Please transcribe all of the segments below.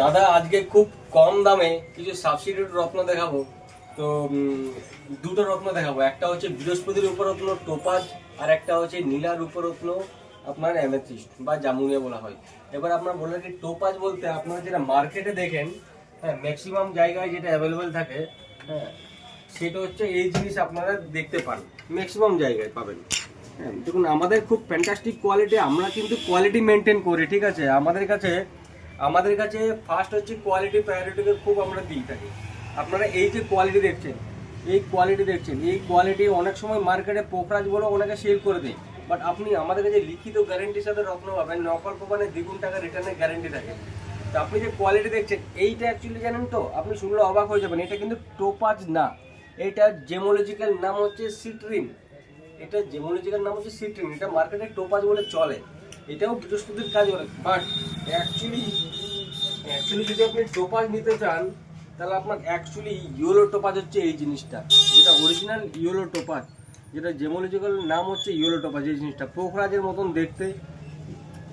দাদা আজকে খুব কম দামে কিছু সাবস্টিটিউট রত্ন দেখাবো। তো দুটো রত্ন দেখাবো, একটা হচ্ছে বৃহস্পতির উপরত্ন টোপাজ, আর একটা হচ্ছে নীলার উপরত্ন আপনার অ্যামেথিস্ট বা জামুনিয়া বলা হয়। এবার আপনার বললেন কি টোপাজ বলতে আপনারা যেটা মার্কেটে দেখেন, হ্যাঁ ম্যাক্সিমাম জায়গায় যেটা অ্যাভেলেবেল থাকে, হ্যাঁ সেটা হচ্ছে এই জিনিস আপনারা দেখতে পান, ম্যাক্সিমাম জায়গায় পাবেন। হ্যাঁ দেখুন আমাদের খুব ফ্যান্টাস্টিক কোয়ালিটি, আমরা কিন্তু কোয়ালিটি মেনটেন করি, ঠিক আছে। আমাদের কাছে ফার্স্ট হচ্ছে কোয়ালিটি প্রায়োরিটিকে খুব আমরা দিই থাকি। আপনারা এই যে কোয়ালিটি দেখছেন, এই কোয়ালিটি অনেক সময় মার্কেটে পোকরাজ বলে অনেকে সেল করে দেয়, বাট আপনি আমাদের কাছে লিখিত গ্যারেন্টির সাথে রত্ন পাবেন, নকল প্রমাণে দ্বিগুণ টাকা রিটার্নের গ্যারেন্টি থাকে। তো আপনি যে কোয়ালিটি দেখছেন এইটা অ্যাকচুয়ালি জানেন তো, আপনি শুনলে অবাক হয়ে যাবেন, এটা কিন্তু টোপাজ না, এটা জেমোলজিক্যাল নাম হচ্ছে সিট্রিন। এটা মার্কেটে টোপাজ বলে চলে, এটাও বৃহস্পতির কাজ করে। বাট অ্যাকচুয়ালি যদি আপনি টোপাজ নিতে চান তাহলে আপনার অ্যাকচুয়ালি ইয়েলো টোপাজ হচ্ছে এই জিনিসটা, যেটা অরিজিনাল ইয়েলো টোপাজ, যেটা জেমোলজিক্যাল নাম হচ্ছে ইয়েলো টোপাজ। এই জিনিসটা পোখরাজের মতন দেখতে,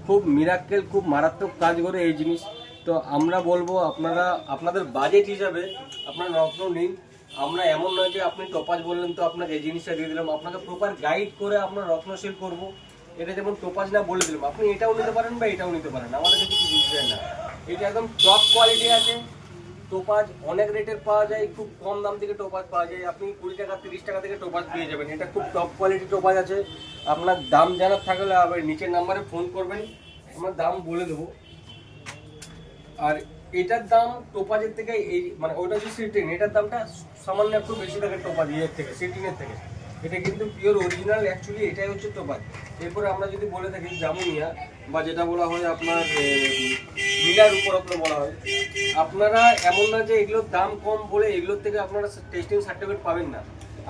খুব মিরাক্কেল, খুব মারাত্মক কাজ করে এই জিনিস। তো আমরা বলবো আপনারা আপনাদের বাজেট হিসাবে আপনার রত্ন নিন। আমরা এমন নয় যে আপনি টোপাজ বললেন তো আপনাকে এই জিনিসটা দিয়ে দিলাম, আপনাকে প্রপার গাইড করে আপনার রত্ন সেল করবো। এটা যেমন টোপাজ না বলে দিলাম, আপনি এটাও নিতে পারেন বা এটাও নিতে পারেন, আমাদের কাছে কিছু বুঝবেন না। এটা একদম টপ কোয়ালিটি আছে। টোপাজ অনেক রেটের পাওয়া যায়, খুব কম দাম থেকে টোপাজ পাওয়া যায়, আপনি 20 টাকা 30 টাকা থেকে টোপাজ পেয়ে যাবেন। এটা খুব টপ কোয়ালিটি টোপাজ আছে। আপনার দাম জানার থাকলে আবার নিচের নাম্বারে ফোন করবেন, আমরা দাম বলে দেবো। আর এটার দাম টোপাজের থেকে এই মানে ওটা হচ্ছে সিটিন, এটার দামটা সামান্য একটু বেশি থাকে টোপাজ ইয়ের থেকে, সিটিনের থেকে। এটা কিন্তু পিওর অরিজিনাল, অ্যাকচুয়ালি এটাই হচ্ছে টোপাজ। এরপরে আমরা যদি বলে থাকি জামুনিয়া বা যেটা বলা হয় আপনার নীলার উপরত্ন বলা হয়, আপনারা এমন না যে এগুলোর দাম কম বলে এগুলোর থেকে আপনারা টেস্টিং সার্টিফিকেট পাবেন না।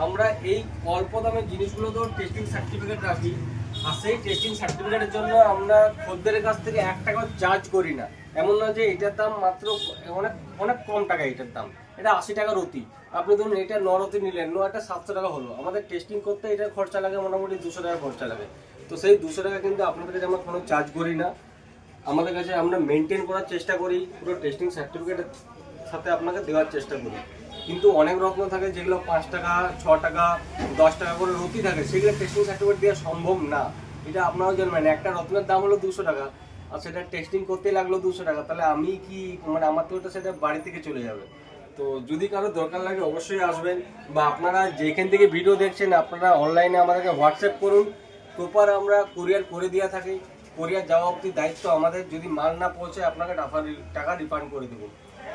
আমরা এই অল্প দামের জিনিসগুলো তো টেস্টিং সার্টিফিকেট রাখি, আর সেই টেস্টিং সার্টিফিকেটের জন্য আমরা খদ্দেরের কাছ থেকে 1 টাকাও চার্জ করি না। এমন না যে এটার দাম মাত্র অনেক অনেক কম টাকা, এটার দাম এটা 80 টাকার অতি। আপনি ধরুন এটা নরতি নিলেন, এটা 700 টাকা হলো, আমাদের টেস্টিং করতে এটার খরচা লাগে মোটামুটি 200 টাকা খরচা লাগে। তো সেই 200 টাকা কিন্তু আপনাদের কাছে আমরা কোনো চার্জ করি না, আমাদের কাছে আমরা মেনটেন করার চেষ্টা করি, পুরো টেস্টিং সার্টিফিকেটের সাথে আপনাকে দেওয়ার চেষ্টা করি। কিন্তু অনেক রত্ন থাকে যেগুলো 5 টাকা 6 টাকা 10 টাকা করে রতি থাকে, সেগুলো টেস্টিং সার্টিফিকেট দেওয়া সম্ভব না। এটা আপনারাও জানবেন, একটা রত্নের দাম হলো 200 টাকা, আর সেটা টেস্টিং করতে লাগলো 200 টাকা, তাহলে আমি কি মানে আমার তো ওটা সেটা বাড়ি থেকে চলে যাবে। তো যদি কারো দরকার লাগে অবশ্যই আসবেন, বা আপনারা যেখান থেকে ভিডিও দেখছেন আপনারা অনলাইনে আমাদেরকে হোয়াটসঅ্যাপ করুন, প্রপার আমরা কুরিয়ার করে দেওয়া থাকি। কোরিয়ার যাওয়া অবধি দায়িত্ব আমাদের, যদি মাল না পৌঁছে আপনাকে টাকা রিফান্ড করে দেবো।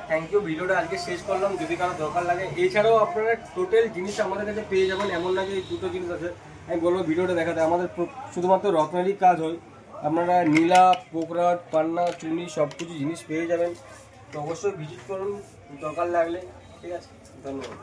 থ্যাংক ইউ, ভিডিওটা আজকে শেষ করলাম। যদি কারো দরকার লাগে, এছাড়াও আপনারা টোটাল জিনিস আমাদের কাছে পেয়ে যাবেন, এমন না যে এই দুটো জিনিস আছে। আমি বলবো ভিডিওটা দেখাতে, আমাদের শুধুমাত্র রত্নেরই কাজ হয়, আপনারা নীলা পোকরাজ পান্না চুনি সব কিছু জিনিস পেয়ে যাবেন। তো অবশ্যই ভিজিট করুন দরকার লাগলে, ঠিক আছে। ধন্যবাদ।